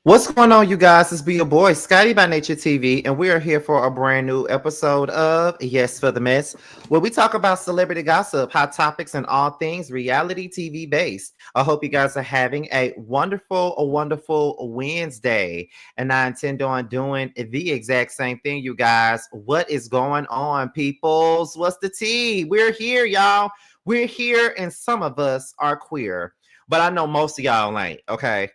What's going on, you guys? It's be your boy, Scotty by Nature TV, and we are here for a brand new episode of Yes for the Mess, where we talk about celebrity gossip, hot topics, and all things reality TV based. I hope you guys are having a wonderful Wednesday, and I intend on doing the exact same thing, you guys. What is going on, peoples? What's the tea? We're here, y'all. We're here, and some of us are queer. But I know most of y'all ain't, okay?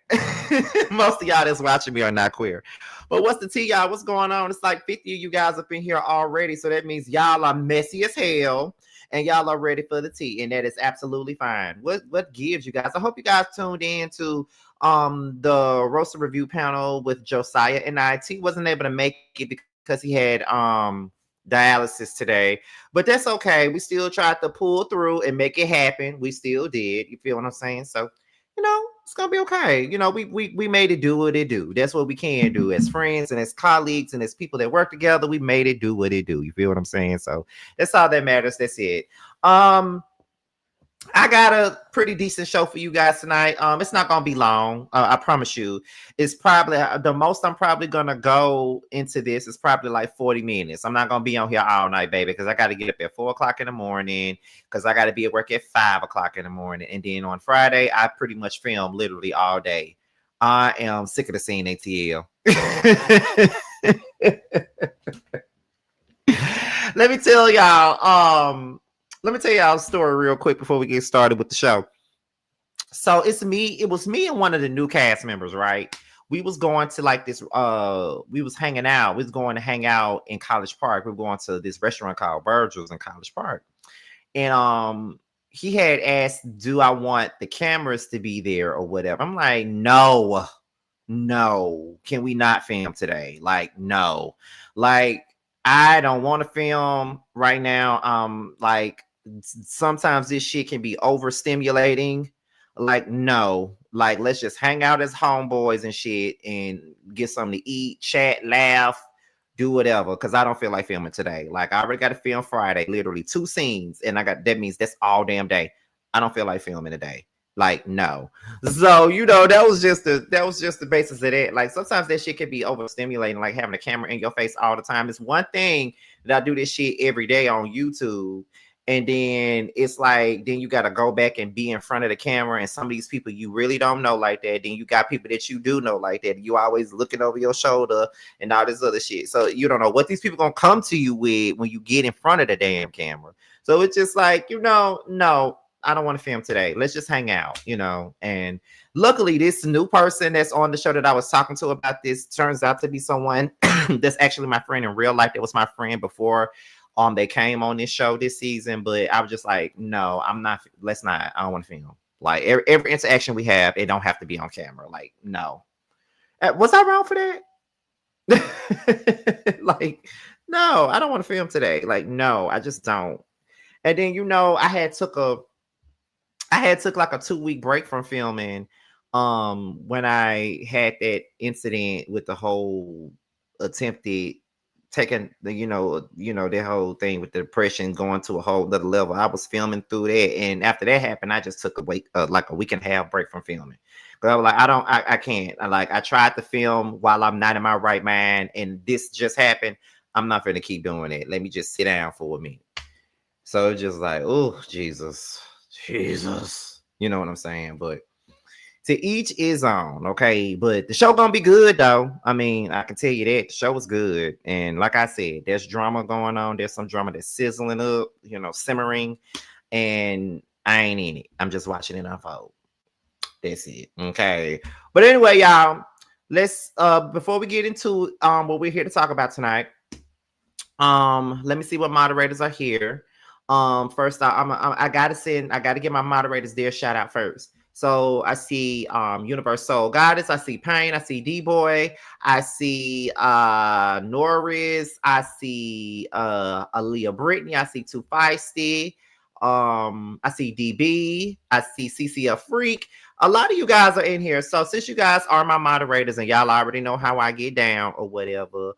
Most of y'all that's watching me are not queer. But what's the tea, y'all? What's going on? It's like 50 of you guys up in here already. So that means y'all are messy as hell and y'all are ready for the tea. And that is absolutely fine. What gives you guys? I hope you guys tuned in to the roaster review panel with Josiah and I. T wasn't able to make it because he had dialysis today, but that's okay. We still tried to pull through and make it happen. We still did. You feel what I'm saying? So it's gonna be okay. We made it do what it do. That's what we can do as friends and as colleagues and as people that work together. We made it do what it do. You feel what I'm saying? So that's all that matters. That's it. Um, I got a pretty decent show for you guys tonight. It's not gonna be long. I promise you. It's probably the most I'm probably gonna go into this is probably like 40 minutes. I'm not gonna be on here all night, baby, because I got to get up at 4 o'clock in the morning because I got to be at work at 5 o'clock in the morning, and then on Friday I pretty much film literally all day. I am sick of the scene ATL. Let me tell y'all. Let me tell y'all a story real quick before we get started with the show. So it was me and one of the new cast members, right? We was going to like this we was hanging out. We was going to hang out in College Park. We were going to this restaurant called Virgil's in College Park. And he had asked, do I want the cameras to be there or whatever? I'm like, no, can we not film today? Like, no. Like, I don't want to film right now. Like sometimes this shit can be overstimulating. Like, no, like let's just hang out as homeboys and shit and get something to eat, chat, laugh, do whatever. Cause I don't feel like filming today. Like I already got to film Friday, literally 2 scenes, and I got that means that's all damn day. I don't feel like filming today. Like, no. So, that was just the basis of it. Like sometimes that shit can be overstimulating, like having a camera in your face all the time. It's one thing that I do this shit every day on YouTube. And then it's like, then you got to go back and be in front of the camera. And some of these people you really don't know like that. Then you got people that you do know like that. You always looking over your shoulder and all this other shit. So you don't know what these people gonna come to you with when you get in front of the damn camera. So it's just like, no, I don't want to film today. Let's just hang out. And luckily, this new person that's on the show that I was talking to about this turns out to be someone that's actually my friend in real life. That was my friend before they came on this show this season. But I was just like, no, I'm not. Let's not. I don't want to film. Like every interaction we have, it don't have to be on camera. Like, no. Was I wrong for that? Like, no, I don't want to film today. Like, no, I just don't. And then I had took like a 2 week break from filming when I had that incident with the whole attempted taking the that whole thing with the depression going to a whole other level. I was filming through that, and after that happened, I just took a week like a week and a half break from filming. Because I was like, I can't. I tried to film while I'm not in my right mind, and this just happened. I'm not going to keep doing it. Let me just sit down for a minute. So it's just like, oh, Jesus. You know what I'm saying? But to each his own, okay? But the show gonna be good though. I mean, I can tell you that the show was good. And like I said, there's drama going on. There's some drama that's sizzling up, simmering. And I ain't in it. I'm just watching it unfold. That's it. Okay. But anyway, y'all, let's before we get into what we're here to talk about tonight. Let me see what moderators are here. First I gotta give my moderators their shout out first. So I see Universe Soul Goddess, I see Pain, I see D-Boy, I see Norris, I see Aaliyah Brittany, I see Too Feisty, I see DB, I see CCF Freak. A lot of you guys are in here. So since you guys are my moderators and y'all already know how I get down or whatever,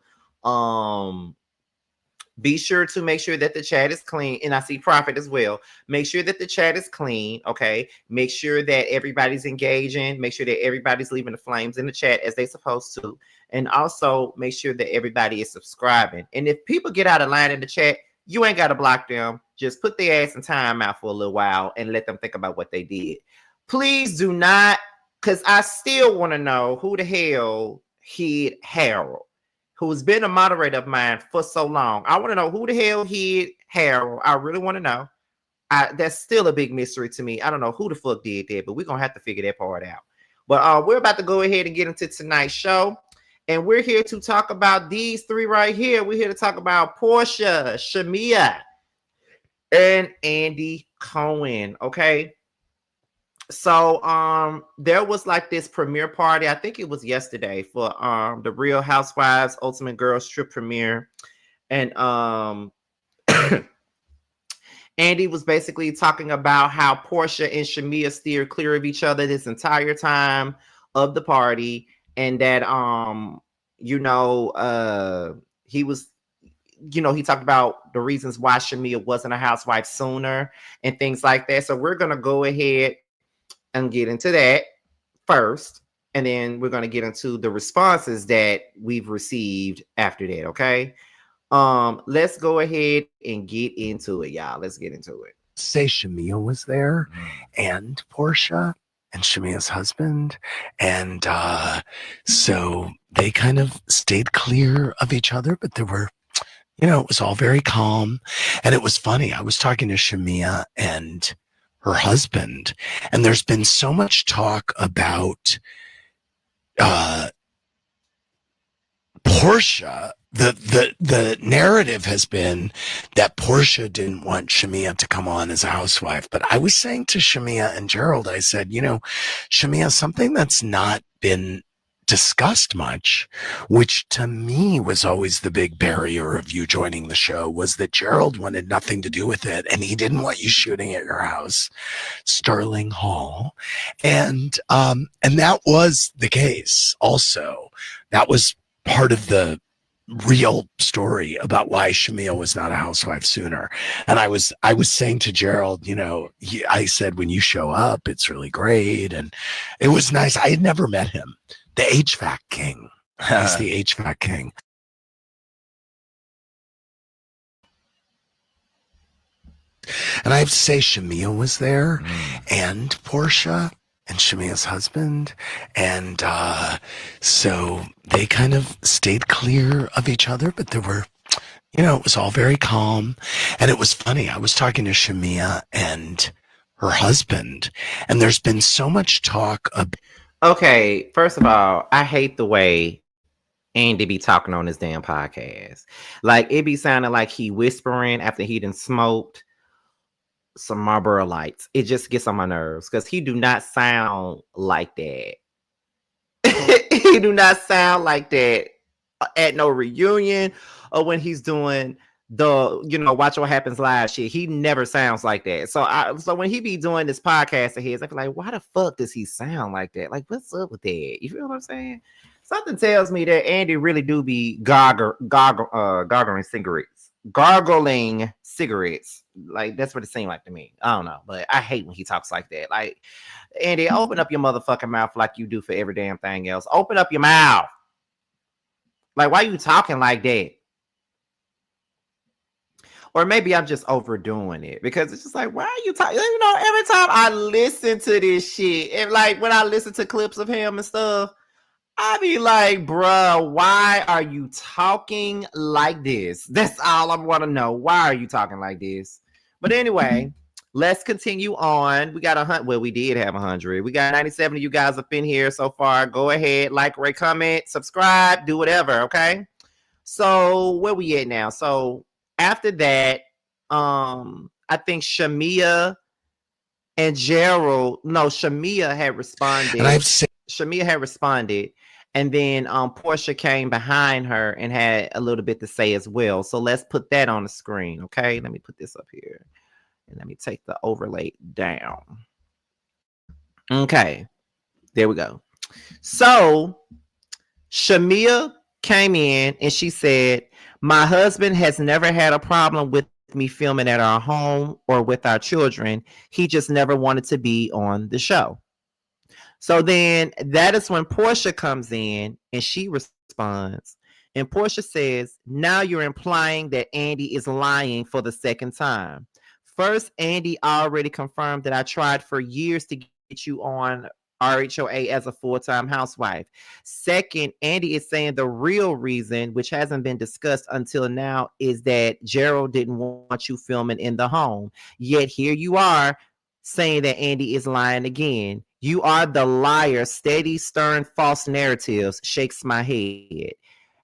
Be sure to make sure that the chat is clean. And I see Prophet as well. Make sure that the chat is clean. Okay. Make sure that everybody's engaging. Make sure that everybody's leaving the flames in the chat as they're supposed to. And also make sure that everybody is subscribing. And if people get out of line in the chat, you ain't got to block them. Just put their ass in time out for a little while and let them think about what they did. Please do not, because I still want to know who the hell hid Harold, who's been a moderator of mine for so long. I want to know who the hell hid Harold. I really want to know. That's still a big mystery to me. I don't know who the fuck did that, but we're going to have to figure that part out. But we're about to go ahead and get into tonight's show. And we're here to talk about these three right here. We're here to talk about Porsha, Shamea, and Andy Cohen. Okay. So there was like this premiere party. I think it was yesterday for the Real Housewives Ultimate Girls Trip premiere. And Andy was basically talking about how Porsha and Shamea steered clear of each other this entire time of the party. And that he was, he talked about the reasons why Shamea wasn't a housewife sooner and things like that. So we're gonna go ahead and get into that first, and then we're going to get into the responses that we've received after that. Okay, let's go ahead and get into it, y'all. Let's get into it. Say Shamea was there, and Porsha and Shamea's husband, and so they kind of stayed clear of each other, but there were, it was all very calm. And it was funny, I was talking to Shamea and her husband, and there's been so much talk about Porsha. The narrative has been that Porsha didn't want Shamea to come on as a housewife. But I was saying to Shamea and Gerald, I said, Shamea, something that's not been discussed much, which to me was always the big barrier of you joining the show, was that Gerald wanted nothing to do with it, and he didn't want you shooting at your house, Sterling Hall, and that was the case. Also, that was part of the real story about why Shamea was not a housewife sooner. And I was saying to Gerald, I said, when you show up, it's really great, and it was nice. I had never met him. The HVAC king. He's the HVAC king. And I have to say, Shamea was there, and Porsha, and Shamea's husband. And so they kind of stayed clear of each other, but there were, it was all very calm. And it was funny, I was talking to Shamea and her husband, and there's been so much talk about... Okay, first of all, I hate the way Andy be talking on this damn podcast. Like, it be sounding like he whispering after he done smoked some Marlboro Lights. It just gets on my nerves because he do not sound like that. He do not sound like that at no reunion or when he's doing the Watch What Happens Live shit. He never sounds like that. So when he be doing this podcast of his, I feel like, why the fuck does he sound like that? Like, what's up with that? You feel what I'm saying? Something tells me that Andy really do be gargling cigarettes. Like, that's what it seemed like to me. I don't know, but I hate when he talks like that. Like, Andy, open up your motherfucking mouth like you do for every damn thing else. Open up your mouth. Like, why are you talking like that? Or maybe I'm just overdoing it because it's just like, why are you talking? Every time I listen to this shit, and like when I listen to clips of him and stuff, I be like, bruh, why are you talking like this? That's all I want to know. Why are you talking like this? But anyway, let's continue on. We got 100. Well, we did have 100. We got 97 of you guys up in here so far. Go ahead, like, rate, comment, subscribe, do whatever, okay? So where we at now? So after that, I think Shamea and Gerald, Shamea had responded. And Shamea had responded, and then Porsha came behind her and had a little bit to say as well. So let's put that on the screen, okay? Let me put this up here, and let me take the overlay down. Okay, there we go. So Shamea came in and she said, "My husband has never had a problem with me filming at our home or with our children. He just never wanted to be on the show." So then that is when Porsha comes in and she responds. And Porsha says, "Now you're implying that Andy is lying for the second time. First, Andy already confirmed that I tried for years to get you on RHOA as a full-time housewife. Second, Andy is saying the real reason, which hasn't been discussed until now, is that Gerald didn't want you filming in the home. Yet here you are saying that Andy is lying again. You are the liar. Steady, stern, false narratives. Shakes my head.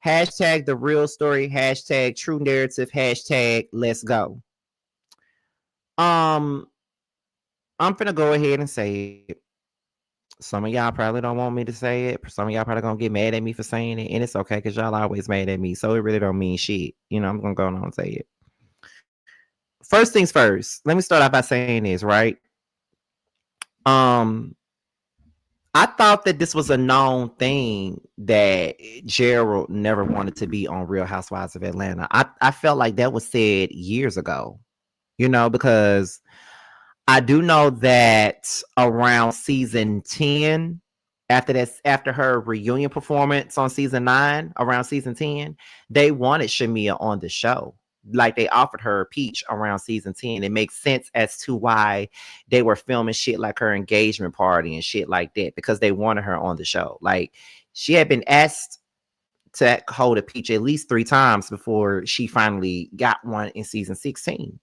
Hashtag the real story. Hashtag true narrative. Hashtag let's go." Um, I'm gonna go ahead and say it. Some of y'all probably don't want me to say it. Some of y'all probably gonna get mad at me for saying it, and it's okay because y'all always mad at me, so it really don't mean shit. I'm gonna go on and say it. First things first. Let me start off by saying this, right? Um, I thought that this was a known thing that Gerald never wanted to be on Real Housewives of Atlanta. I felt like that was said years ago, because I do know that around season 10, after her reunion performance on season 9, around season 10, they wanted Shamea on the show. Like they offered her a peach around season 10. It makes sense as to why they were filming shit like her engagement party and shit like that, because they wanted her on the show. Like she had been asked to hold a peach at least 3 times before she finally got one in season 16.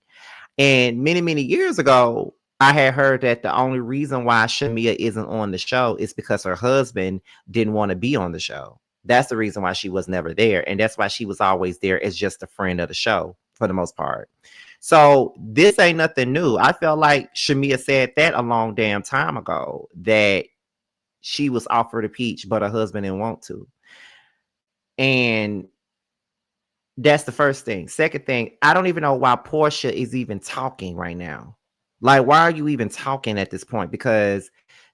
And many, many years ago, I had heard that the only reason why Shamea isn't on the show is because her husband didn't want to be on the show. That's the reason why she was never there. And that's why she was always there as just a friend of the show for the most part. So this ain't nothing new. I felt like Shamea said that a long damn time ago, that she was offered a peach, but her husband didn't want to. And that's the first thing. Second thing, I don't even know why Porsha is even talking right now. Like, why are you even talking at this point? Because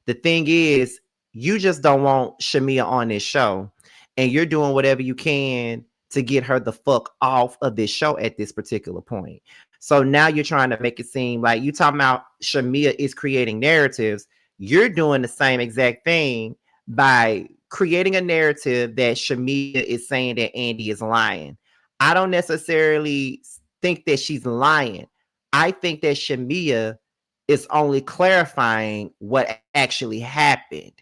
the thing is, you just don't want Shamea on this show, and you're doing whatever you can to get her the fuck off of this show at this particular point. So now you're trying to make it seem like you talking about Shamea is creating narratives. You're doing the same exact thing by creating a narrative that Shamea is saying that Andy is lying. I don't necessarily think that she's lying. I think that Shamea is only clarifying what actually happened.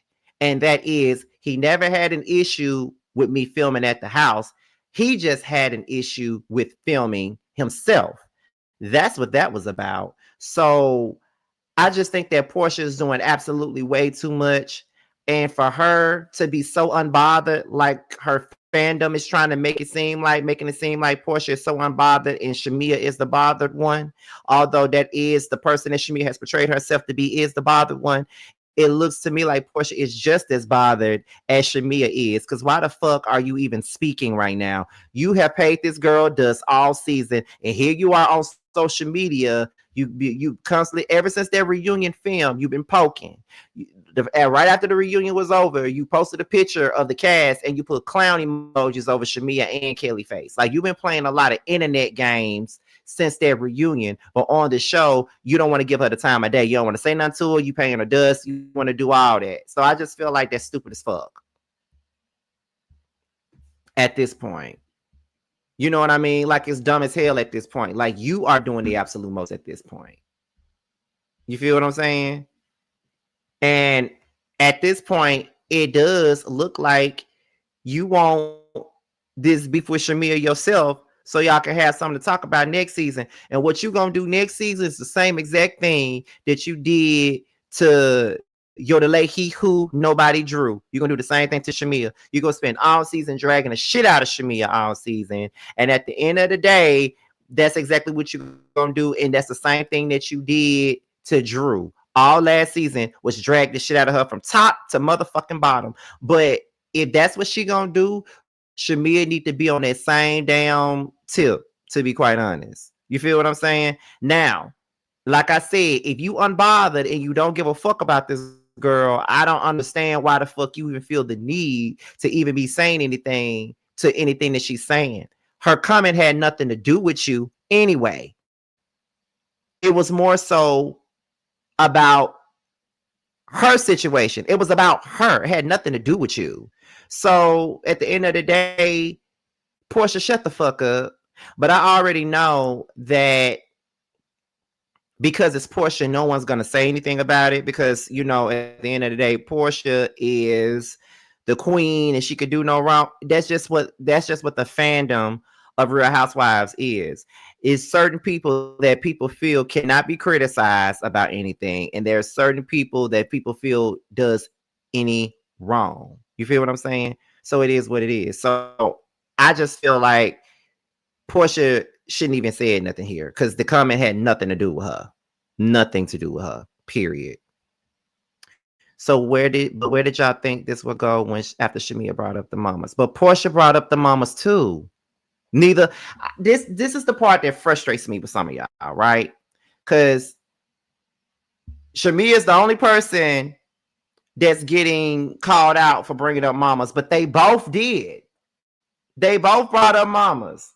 And that is, he never had an issue with me filming at the house. He just had an issue with filming himself. That's what that was about. So I just think that Porsha is doing absolutely way too much. And for her to be so unbothered, like her fandom is trying to making it seem like Porsha is so unbothered and Shamea is the bothered one, although that is the person that Shamea has portrayed herself to be, is the bothered one. It looks to me like Porsha is just as bothered as Shamea is, because why the fuck are you even speaking right now? You have paid this girl dust all season, and here you are on social media. You constantly, ever since that reunion film, you've been poking. Right after the reunion was over, you posted a picture of the cast and you put clown emojis over Shamea and Kelly face. Like, you've been playing a lot of internet games since that reunion, but on the show, you don't want to give her the time of day. You don't want to say nothing to her. You paying her dust. You want to do all that. So I just feel like that's stupid as fuck at this point. You know what I mean? Like, it's dumb as hell at this point. Like, you are doing the absolute most at this point. You feel what I'm saying? And at this point, it does look like you want this beef with Shamea yourself, so y'all can have something to talk about next season. And what you gonna do next season is the same exact thing that you did to Yodelay He Who Nobody Drew. You're gonna do the same thing to Shamea. You're gonna spend all season dragging the shit out of Shamea all season. And at the end of the day, that's exactly what you're gonna do. And that's the same thing that you did to Drew. All last season was drag the shit out of her from top to motherfucking bottom. But if that's what she gonna do, Shamea need to be on that same damn tip, to be quite honest. You feel what I'm saying? Now, like I said, if you unbothered and you don't give a fuck about this girl, I don't understand why the fuck you even feel the need to even be saying anything to anything that she's saying. Her comment had nothing to do with you anyway. It was more so about her situation. It was about her. It had nothing to do with you. So at the end of the day, Porsha, shut the fuck up. But I already know that because it's Porsha, no one's gonna say anything about it because at the end of the day, Porsha is the queen and she could do no wrong. That's just what the fandom of Real Housewives is. Is certain people that people feel cannot be criticized about anything, and there are certain people that people feel does any wrong. You feel what I'm saying? So it is what it is. So I just feel like Porsha shouldn't even say nothing here because the comment had nothing to do with her. Nothing to do with her. Period. So where did y'all think this would go after Shamea brought up the mamas? But Porsha brought up the mamas too. Neither this is the part that frustrates me with some of y'all, right? Because Shamea is the only person that's getting called out for bringing up mamas, but they both did. They both brought up mamas.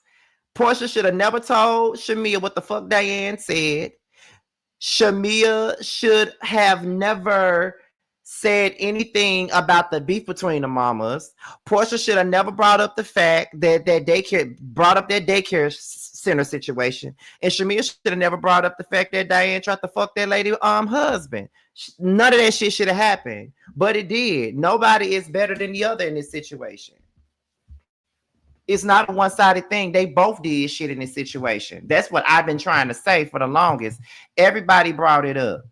Porsha should have never told Shamea what the fuck Diane said. Shamea should have never said anything about the beef between the mamas. Porsha should have never brought up the fact that that daycare center situation. And Shamea should have never brought up the fact that Diane tried to fuck that lady husband. None of that shit should have happened. But it did. Nobody is better than the other in this situation. It's not a one-sided thing. They both did shit in this situation. That's what I've been trying to say for the longest. Everybody brought it up.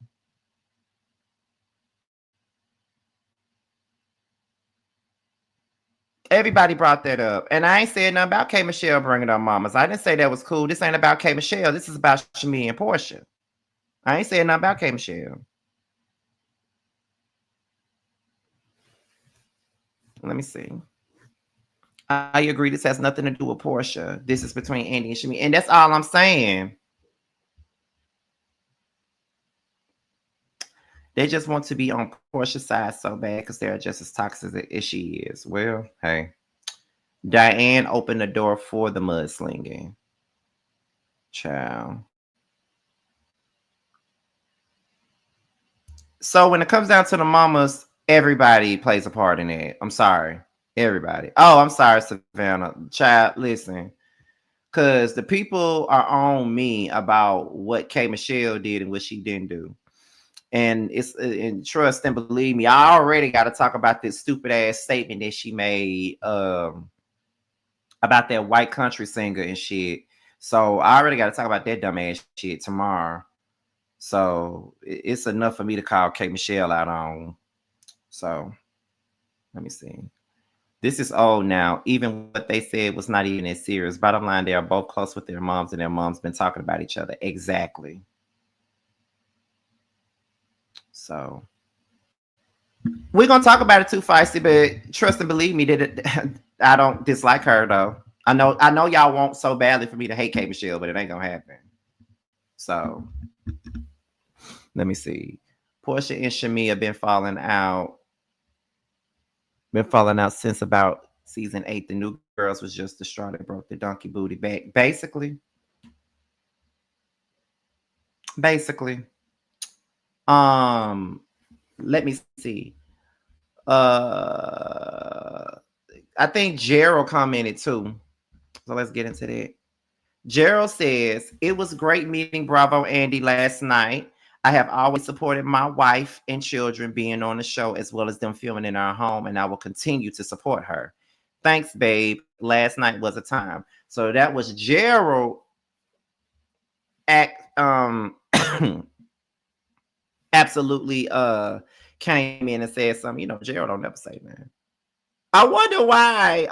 Everybody brought that up. And I ain't said nothing about K. Michelle bringing up mamas. I didn't say that was cool. This ain't about K. Michelle. This is about Shamea and Porsha. I ain't saying nothing about K. Michelle. Let me see. I agree. This has nothing to do with Porsha. This is between Andy and Shamea. And that's all I'm saying. They just want to be on Porsha's side so bad because they're just as toxic as she is. Well, hey. Diane opened the door for the mudslinging. Child. So when it comes down to the mamas, everybody plays a part in it. I'm sorry. Everybody. Oh, I'm sorry, Savannah. Child, listen. Because the people are on me about what K. Michelle did and what she didn't do. And trust and believe me, I already got to talk about this stupid ass statement that she made about that white country singer and shit. So I already got to talk about that dumb ass shit tomorrow. So it's enough for me to call K. Michelle out on. So let me see. This is old now. Even what they said was not even as serious. Bottom line, they are both close with their moms, and their moms been talking about each other. Exactly. So we're gonna talk about it too, Feisty, but trust and believe me that I don't dislike her though. I know y'all want so badly for me to hate K. Michelle, but it ain't gonna happen. So let me see. Porsha and Shamea been falling out. Been falling out since about season 8. The new girls was just the straw that broke the donkey booty back. Basically. Let me see. I think Gerald commented too. So let's get into that. Gerald says, it was great meeting Bravo Andy last night. I have always supported my wife and children being on the show as well as them filming in our home, and I will continue to support her. Thanks, babe. Last night was a time. So that was Gerald absolutely came in and said something. Gerald don't never say that. I wonder why.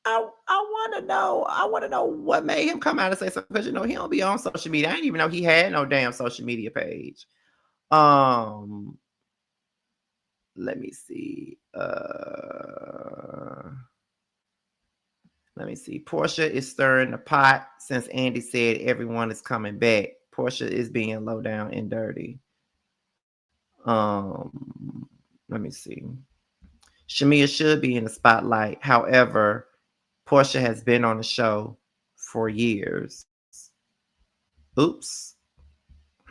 I want to know what made him come out and say something, because he don't be on social media. I didn't even know he had no damn social media page. Let me see. Porsha is stirring the pot since Andy said everyone is coming back. Porsha is being low down and dirty. Let me see. Shamea should be in the spotlight. However, Porsha has been on the show for years. Oops.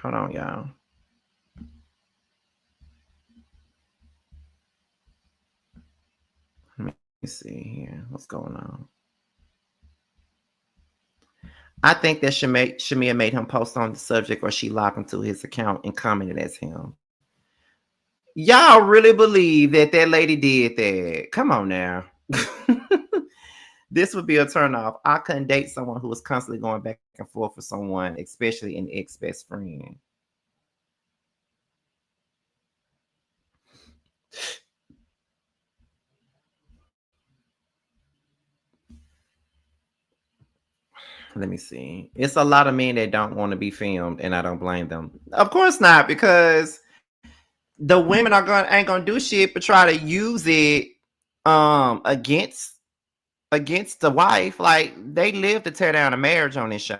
Hold on, y'all. Let me see here. What's going on? I think that Shamea made him post on the subject, or she logged into his account and commented as him. Y'all really believe that that lady did that? Come on now. This would be a turnoff. I couldn't date someone who was constantly going back and forth with someone, especially an ex-best friend. Let me see. It's a lot of men that don't want to be filmed, and I don't blame them. Of course not, because the women ain't gonna do shit but try to use it against the wife. Like, they live to tear down a marriage on this show.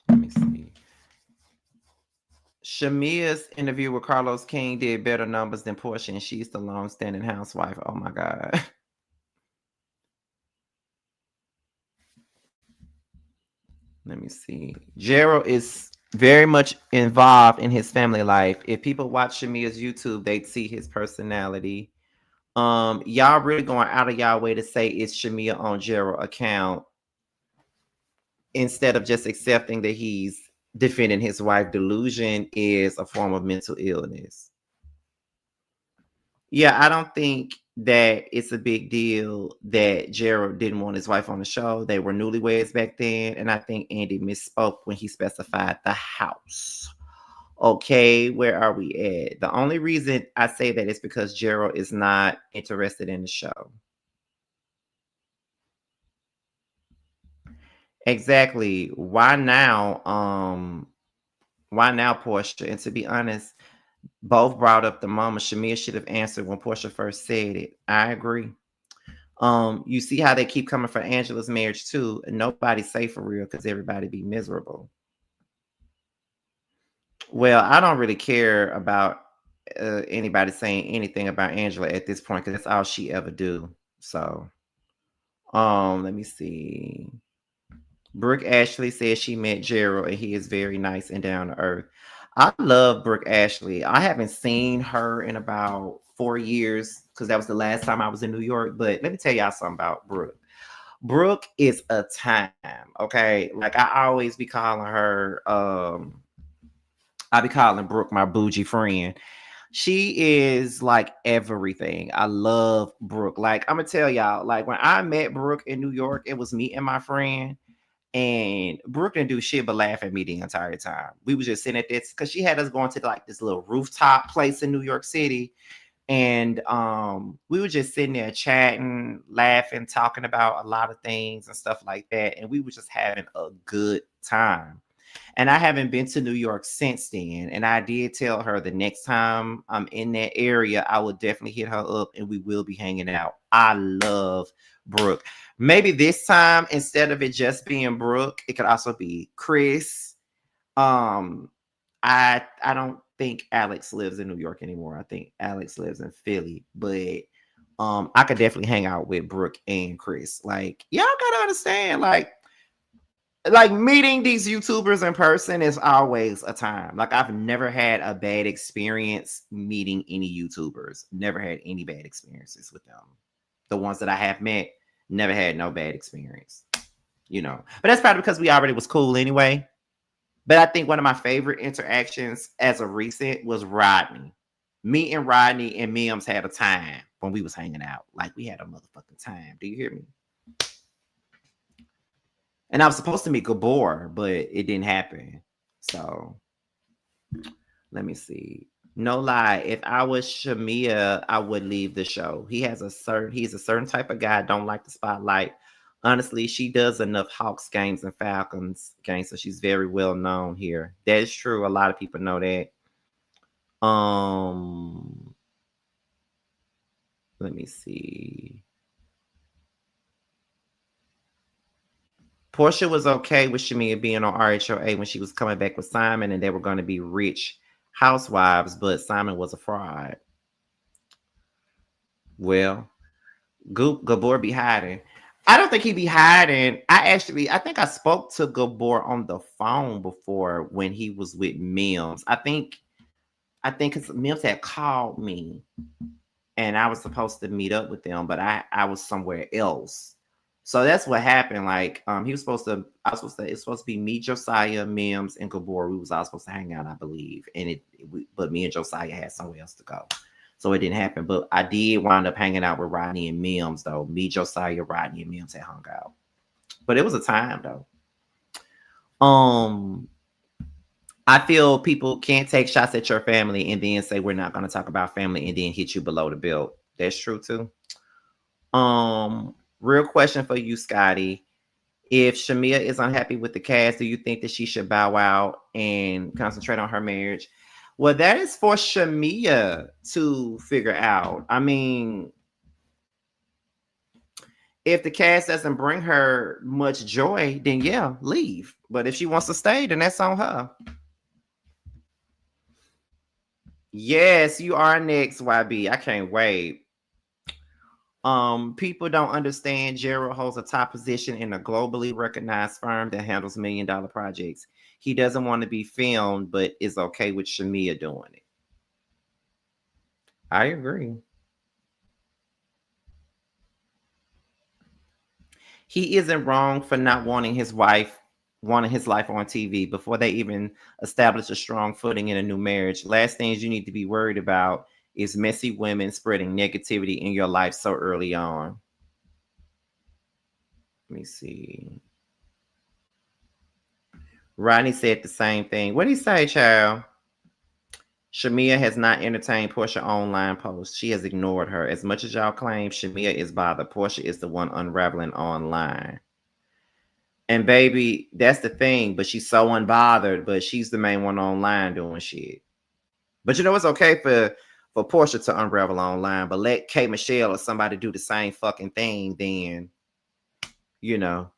Let me see. Shamea's interview with Carlos King did better numbers than Porsha, and she's the long-standing housewife. Oh my God. Let me see. Gerald is very much involved in his family life. If people watch Shamea's YouTube, they'd see his personality. Y'all really going out of y'all way to say it's Shamea on Gerald account instead of just accepting that he's defending his wife. Delusion is a form of mental illness. Yeah, I don't think that it's a big deal that Gerald didn't want his wife on the show. They were newlyweds back then, and I think Andy misspoke when he specified the house. Okay, where are we at? The only reason I say that is because Gerald is not interested in the show. Exactly. Why now? Why now, Porsha? And to be honest, both brought up the mama. Shamea should have answered when Porsha first said it. I agree. You see how they keep coming for Angela's marriage too, and nobody's safe for real because everybody be miserable. Well, I don't really care about anybody saying anything about Angela at this point because that's all she ever do. So, let me see. Brooke Ashley says she met Gerald and he is very nice and down to earth. I love Brooke Ashley. I haven't seen her in about 4 years because that was the last time I was in New York. But let me tell y'all something about Brooke. Brooke is a time, okay? Like, I always be calling her, I be calling Brooke my bougie friend. She is like everything. I love Brooke. Like, I'm gonna tell y'all, like, when I met Brooke in New York, it was me and my friend. And Brooke didn't do shit but laugh at me the entire time. We was just sitting at this because she had us going to like this little rooftop place in New York City. And we were just sitting there chatting, laughing, talking about a lot of things and stuff like that. And we were just having a good time. And I haven't been to New York since then. And I did tell her the next time I'm in that area, I will definitely hit her up and we will be hanging out. I love Brooke. Maybe this time, instead of it just being Brooke, it could also be Chris. I don't think Alex lives in New York anymore. I think Alex lives in Philly, but I could definitely hang out with Brooke and Chris. Like, y'all gotta understand, like meeting these YouTubers in person is always a time. Like, I've never had a bad experience meeting any YouTubers. Never had any bad experiences with them. The ones that I have met, never had no bad experience. But that's probably because we already was cool anyway. But I think one of my favorite interactions as of recent was Rodney. Me and Rodney and Mims had a time when we was hanging out. Like, we had a motherfucking time. Do you hear me? And I was supposed to meet Gabor, but it didn't happen. So let me see. No lie, if I was Shamea, I would leave the show. He's a certain type of guy. Don't like the spotlight. Honestly, she does enough Hawks games and Falcons games, so she's very well known here. That is true. A lot of people know that. Um, Let me see. Porsha was okay with Shamea being on RHOA when she was coming back with Simon and they were going to be rich housewives, but Simon was a fraud. Well, Gabor be hiding. I don't think he be hiding. I think I spoke to Gabor on the phone before when he was with Mims. I think because Mims had called me and I was supposed to meet up with them, but I was somewhere else. So that's what happened. Like, it's supposed to be me, Josiah, Mims, and Gabor. We was all supposed to hang out, I believe. But me and Josiah had somewhere else to go. So it didn't happen. But I did wind up hanging out with Rodney and Mims, though. Me, Josiah, Rodney, and Mims had hung out. But it was a time, though. I feel people can't take shots at your family and then say we're not going to talk about family and then hit you below the belt. That's true, too. Real question for you, Scotty. If Shamea is unhappy with the cast, do you think that she should bow out and concentrate on her marriage? Well, that is for Shamea to figure out. I mean, if the cast doesn't bring her much joy, then yeah, leave. But if she wants to stay, then that's on her. Yes, you are next, YB. I can't wait. People don't understand Gerald holds a top position in a globally recognized firm that handles $1 million projects. He doesn't want to be filmed, but is okay with Shamea doing it. I agree. He isn't wrong for not wanting his life on TV before they even establish a strong footing in a new marriage. Last things you need to be worried about is messy women spreading negativity in your life so early on. Let me see. Rodney said the same thing. What did he say, child? Shamea has not entertained Porsha online posts. She has ignored her. As much as y'all claim Shamea is bothered, Porsha is the one unraveling online. And baby, that's the thing. But she's so unbothered, but she's the main one online doing shit. But you know, it's okay for Porsha to unravel online, but let K. Michelle or somebody do the same fucking thing, then, you know.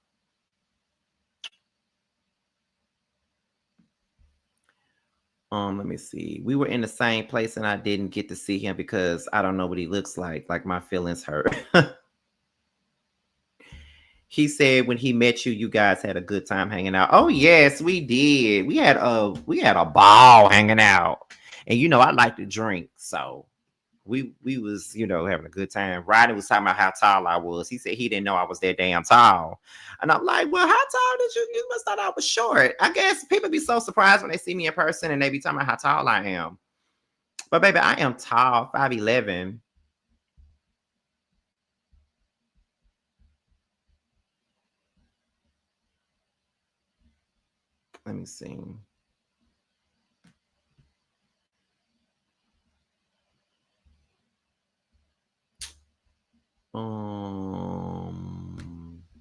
Let me see. We were in the same place and I didn't get to see him because I don't know what he looks like. Like my feelings hurt. He said when he met you, you guys had a good time hanging out. Oh yes, we did. We had a ball hanging out. And you know, I like to drink, so we was, you know, having a good time. Rodney was talking about how tall I was. He said he didn't know I was that damn tall. And I'm like, well, how tall did you? You must thought I was short. I guess people be so surprised when they see me in person and they be talking about how tall I am. But baby, I am tall, 5'11". Let me see.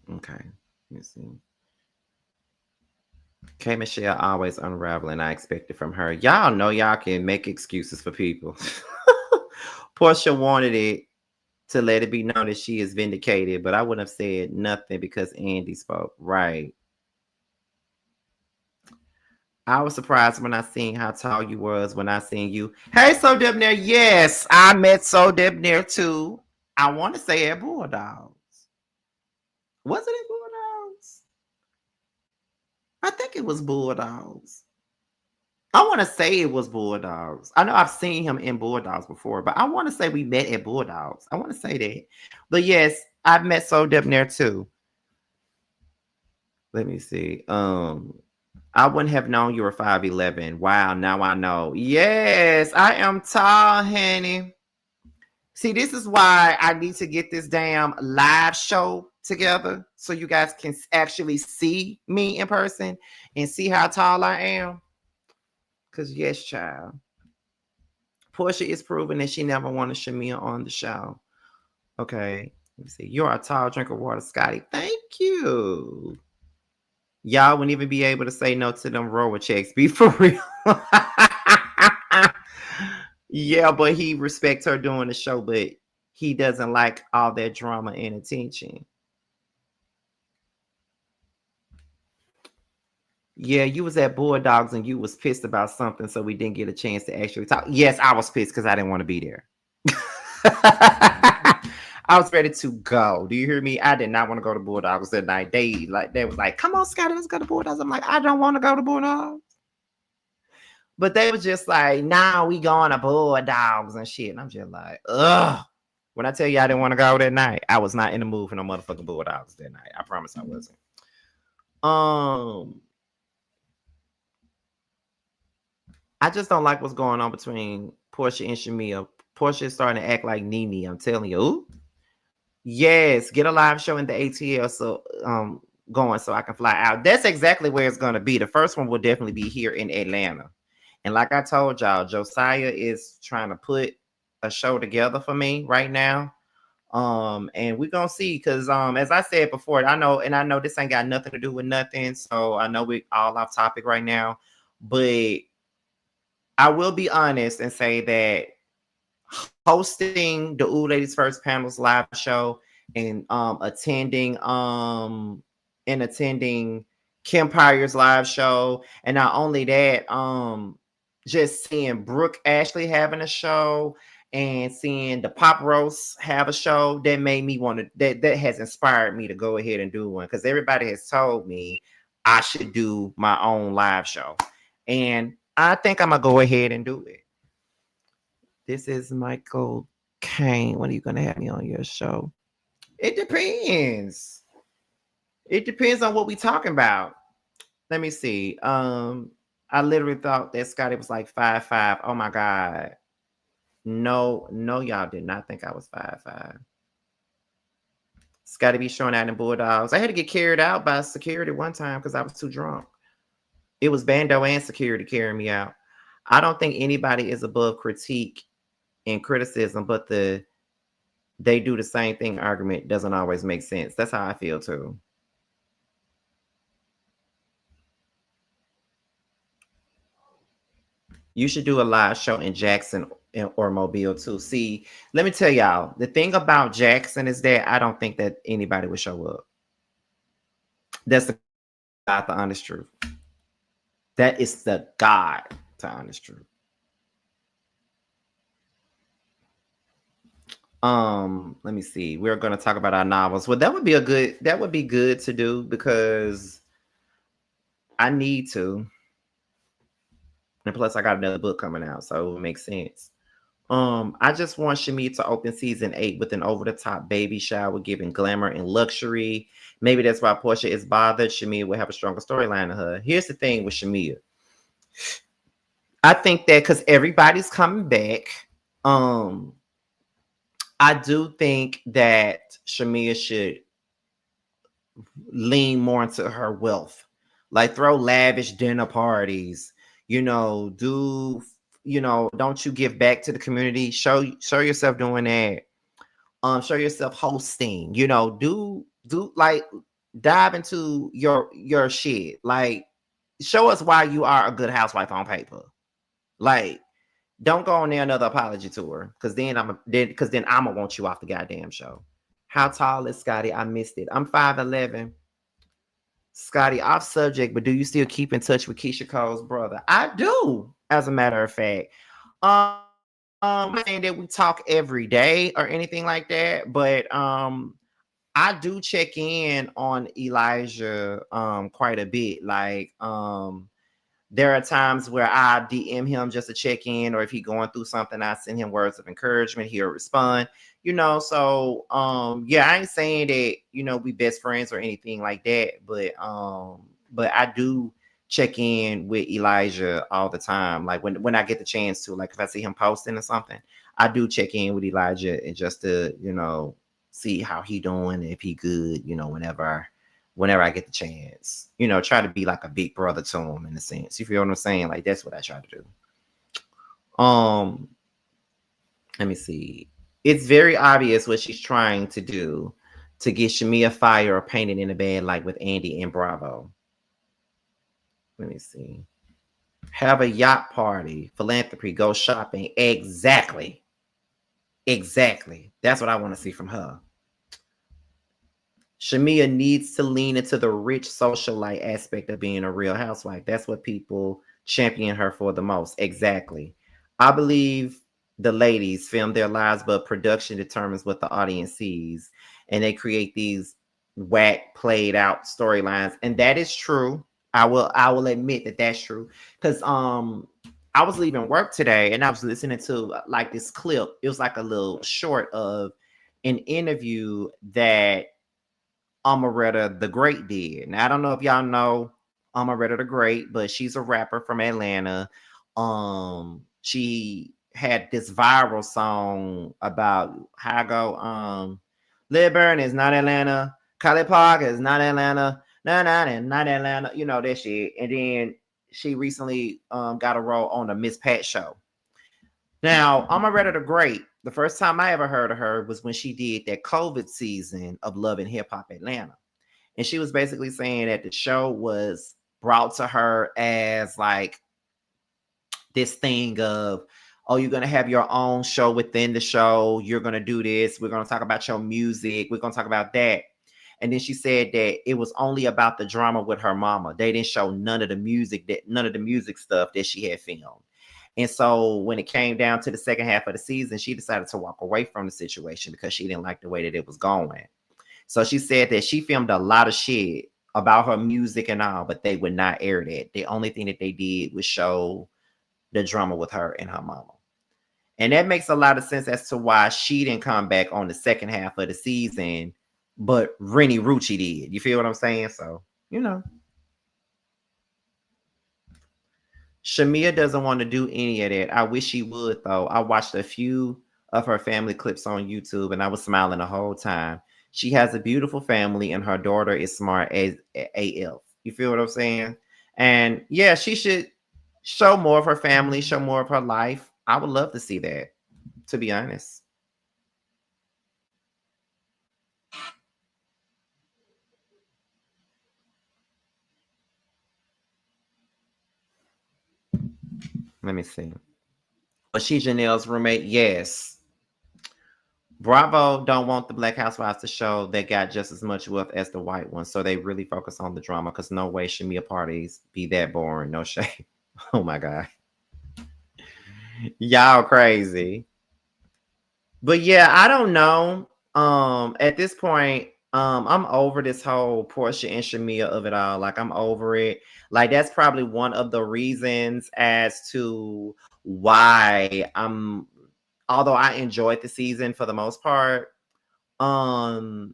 Okay. Let me see. K. Michelle always unraveling. I expect it from her. Y'all know y'all can make excuses for people. Porsha wanted it to let it be known that she is vindicated, but I wouldn't have said nothing because Andy spoke. Right. I was surprised when I seen how tall you was when I seen you. Hey, So Debonair. Yes, I met So Debonair too. I want to say at Bulldogs. Was it at Bulldogs? I think it was Bulldogs. I want to say it was Bulldogs. I know I've seen him in Bulldogs before, but I want to say we met at Bulldogs. I want to say that. But yes, I've met So Debonair too. Let me see. I wouldn't have known you were 5'11". Wow, now I know. Yes, I am tall, honey. See, this is why I need to get this damn live show together so you guys can actually see me in person and see how tall I am. Because, yes, child. Porsha is proving that she never wanted Shamea on the show. Okay. Let me see. You're a tall drink of water, Scotty. Thank you. Y'all wouldn't even be able to say no to them roller checks. Be for real. Yeah, but he respects her doing the show. But he doesn't like all that drama and attention. Yeah, you was at Bulldogs and you was pissed about something, so we didn't get a chance to actually talk. Yes, I was pissed because I didn't want to be there. I was ready to go. Do you hear me? I did not want to go to Bulldogs that night. They was like, "Come on, Scotty, let's go to Bulldogs." I'm like, I don't want to go to Bulldogs. But they was just like, "Nah, we going to Bulldogs and shit." And I'm just like, ugh. When I tell you I didn't want to go that night, I was not in the mood for no motherfucking Bulldogs that night. I promise I wasn't. I just don't like what's going on between Porsha and Shamea. Porsha is starting to act like Nene. I'm telling you. Ooh. Yes, get a live show in the ATL so going so I can fly out. That's exactly where it's gonna be. The first one will definitely be here in Atlanta. And like I told y'all, Josiah is trying to put a show together for me right now. And we're gonna see because as I said before, I know this ain't got nothing to do with nothing. So I know we all off topic right now, but I will be honest and say that hosting the Ooh Ladies First Panels live show and attending Kim Pyre's live show, and not only that, just seeing Brooke Ashley having a show and seeing the Pop Roast have a show that made me want to that has inspired me to go ahead and do one because everybody has told me I should do my own live show, and I think I'm gonna go ahead and do it. This is Michael Kane. When are you gonna have me on your show? It depends. It depends on what we talking about. Let me see. I literally thought that Scotty was like 5'5". Oh my god. No, y'all did not think I was 5'5". Scotty be showing out in Bulldogs. I had to get carried out by security one time because I was too drunk. It was Bando and security carrying me out. I don't think anybody is above critique and criticism, but they do the same thing argument doesn't always make sense. That's how I feel too. You should do a live show in Jackson or Mobile too. See, let me tell y'all, the thing about Jackson is that I don't think that anybody would show up. That's the honest truth. That is the God to honest truth. Let me see. We're going to talk about our novels. Well, that would be good to do because I need to. And plus I got another book coming out, so it would make sense. I just want Shamea to open season 8 with an over-the-top baby shower, giving glamour and luxury. Maybe that's why Porsha is bothered. Shamea will have a stronger storyline to her. Here's the thing with Shamea. I think that because everybody's coming back, I do think that Shamea should lean more into her wealth, like throw lavish dinner parties, don't you give back to the community? Show yourself doing that. Show yourself hosting, do like dive into your shit. Like show us why you are a good housewife on paper. Like don't go on there another apology tour because then I'm gonna want you off the goddamn show. How tall is Scotty? I missed it. I'm 5'11". Scotty, off subject, but do you still keep in touch with Keisha Cole's brother? I do, as a matter of fact. Saying that we talk every day or anything like that, but I do check in on Elijah quite a bit. Like there are times where I DM him just to check in, or if he's going through something, I send him words of encouragement. He'll respond, So, yeah, I ain't saying that, we best friends or anything like that, but I do check in with Elijah all the time. Like when I get the chance to, like if I see him posting or something, I do check in with Elijah and just to, see how he doing, if he good, whenever I get the chance, try to be like a big brother to him in a sense. You feel what I'm saying? Like that's what I try to do. Let me see. It's very obvious what she's trying to do to get Shamea fired or painted in a bad light with Andy and Bravo. Let me see. Have a yacht party, philanthropy, go shopping. Exactly. Exactly. That's what I want to see from her. Shamea needs to lean into the rich socialite aspect of being a real housewife. That's what people champion her for the most. Exactly. I believe the ladies film their lives, but production determines what the audience sees. And they create these whack, played out storylines. And that is true. I will admit that that's true. Because I was leaving work today and I was listening to like this clip. It was like a little short of an interview that Amaretta the Great did. Now I don't know if y'all know Amaretta the Great, but she's a rapper from Atlanta. She had this viral song about how I go, Lidburn is not Atlanta, College Park is not Atlanta, not Atlanta, you know that shit. And then she recently got a role on the Miss Pat show. Now, Amaretta the Great, the first time I ever heard of her was when she did that COVID season of Love and Hip Hop Atlanta. And she was basically saying that the show was brought to her as like this thing of, oh, you're going to have your own show within the show. You're going to do this. We're going to talk about your music. We're going to talk about that. And then she said that it was only about the drama with her mama. They didn't show none of the music stuff that she had filmed. And so when it came down to the second half of the season, she decided to walk away from the situation because she didn't like the way that it was going. So she said that she filmed a lot of shit about her music and all, but they would not air that. The only thing that they did was show the drama with her and her mama. And that makes a lot of sense as to why she didn't come back on the second half of the season, but Rennie Rucci did. You feel what I'm saying? So, you know. Shamea doesn't want to do any of that. I wish she would, though. I watched a few of her family clips on YouTube and I was smiling the whole time. She has a beautiful family and her daughter is smart as AF. You feel what I'm saying? And yeah, she should show more of her family, show more of her life. I would love to see that, to be honest. Let me see. Was she Janelle's roommate? Yes. Bravo don't want the Black Housewives to show they got just as much wealth as the white ones, so they really focus on the drama. Because no way Shamea parties be that boring. No shade. Oh my god, y'all crazy. But yeah, I don't know. At this point, I'm over this whole Porsha and Shamea of it all. Like I'm over it. Like that's probably one of the reasons as to why I'm. Although I enjoyed the season for the most part, um,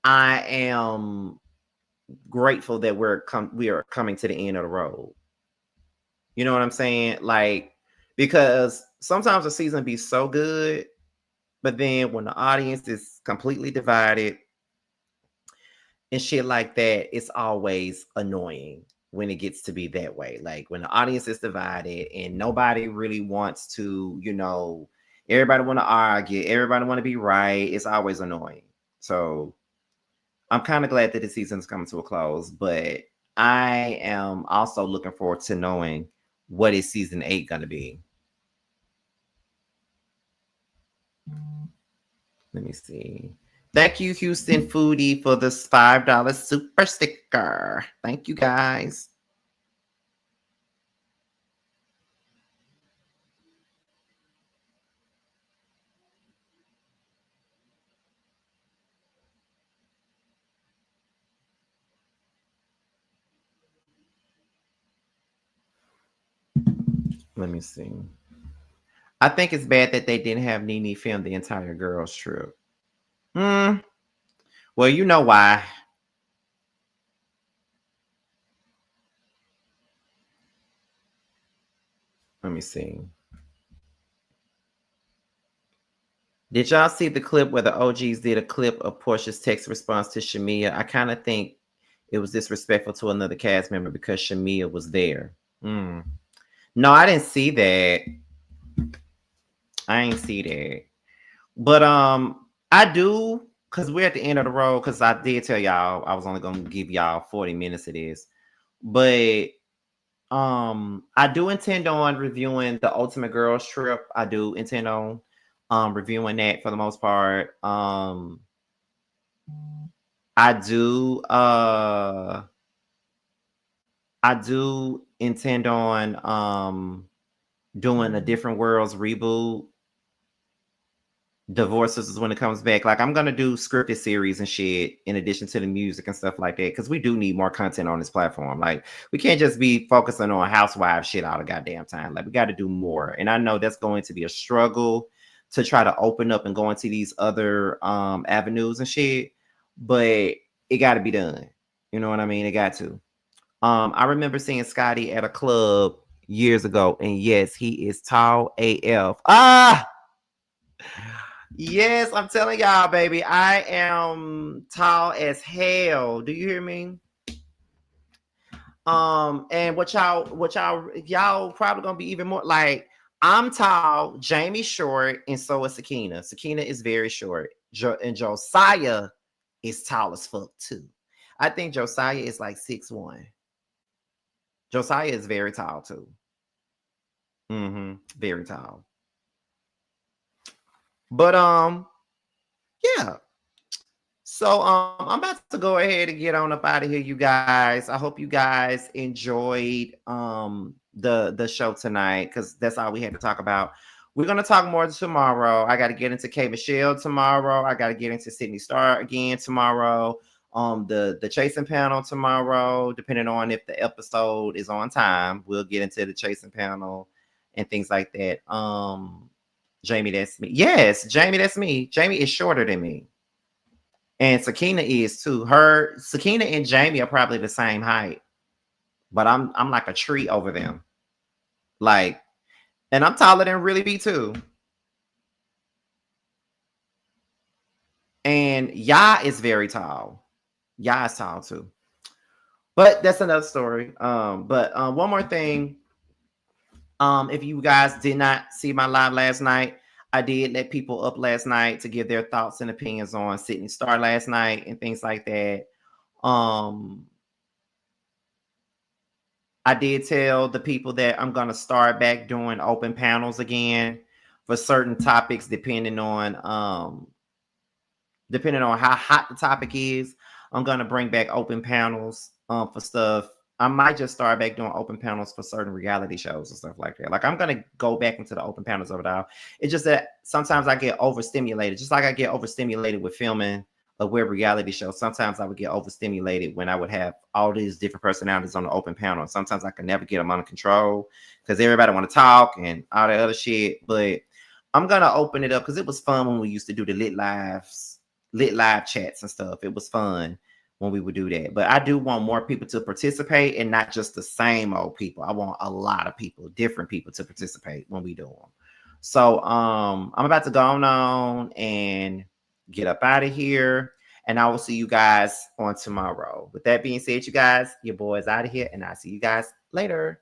I am grateful that we are coming to the end of the road. You know what I'm saying? Like because sometimes the season be so good, but then when the audience is completely divided and shit like that, it's always annoying when it gets to be that way. Like when the audience is divided and nobody really wants to, everybody want to argue, everybody want to be right. It's always annoying. So I'm kind of glad that the season's coming to a close, but I am also looking forward to knowing what is season 8 going to be. Let me see. Thank you, Houston Foodie, for this $5 super sticker. Thank you, guys. Let me see. I think it's bad that they didn't have Nene film the entire girls trip. Well, you know why. Let me see. Did y'all see the clip where the OGs did a clip of Porsha's text response to Shamea? I kind of think it was disrespectful to another cast member because Shamea was there. No, I didn't see that. I ain't see that. But I do, because we're at the end of the road, because I did tell y'all I was only gonna give y'all 40 minutes of this. But I do intend on reviewing the Ultimate Girls Trip. I do intend on. reviewing that for the most part. I do intend on doing a Different Worlds reboot. Divorces is when it comes back. Like, I'm gonna do scripted series and shit in addition to the music and stuff like that, because we do need more content on this platform. Like, we can't just be focusing on Housewife shit all the goddamn time. Like, we got to do more. And I know that's going to be a struggle to try to open up and go into these other avenues and shit, but it got to be done. You know what I mean? It got to. I remember seeing Scotty at a club years ago, and yes, he is tall AF. Yes, I'm telling y'all, baby, I am tall as hell. Do you hear me? And y'all probably gonna be even more like, I'm tall, Jamie's short, and so is Sakina. Sakina is very short. And Josiah is tall as fuck too. I think Josiah is like 6'1". Josiah is very tall too. Very tall. But yeah. So I'm about to go ahead and get on up out of here, you guys. I hope you guys enjoyed the show tonight, because that's all we had to talk about. We're gonna talk more tomorrow. I got to get into K Michelle tomorrow. I got to get into Sydney Star again tomorrow. The chasing panel tomorrow, depending on if the episode is on time, we'll get into the chasing panel and things like that. Jamie, that's me. Yes, Jamie, that's me. Jamie is shorter than me. And Sakina is too. Sakina and Jamie are probably the same height, but I'm like a tree over them. Like, and I'm taller than Really B too. And Ya is very tall. Ya is tall too. But that's another story. But one more thing. If you guys did not see my live last night, I did let people up last night to give their thoughts and opinions on Sydney Star last night and things like that. I did tell the people that I'm going to start back doing open panels again for certain topics, depending on how hot the topic is. I'm going to bring back open panels for stuff. I might just start back doing open panels for certain reality shows and stuff like that. Like, I'm going to go back into the open panels of it all. It's just that sometimes I get overstimulated, just like I get overstimulated with filming a web reality show. Sometimes I would get overstimulated when I would have all these different personalities on the open panel. And sometimes I can never get them under control because everybody want to talk and all that other shit. But I'm going to open it up because it was fun when we used to do the lit live chats and stuff. It was fun when we would do that. But I do want more people to participate and not just the same old people. I want a lot of people, different people to participate when we do them. So I'm about to go on and get up out of here, and I will see you guys on tomorrow. With that being said, you guys, your boy is out of here, and I'll see you guys later.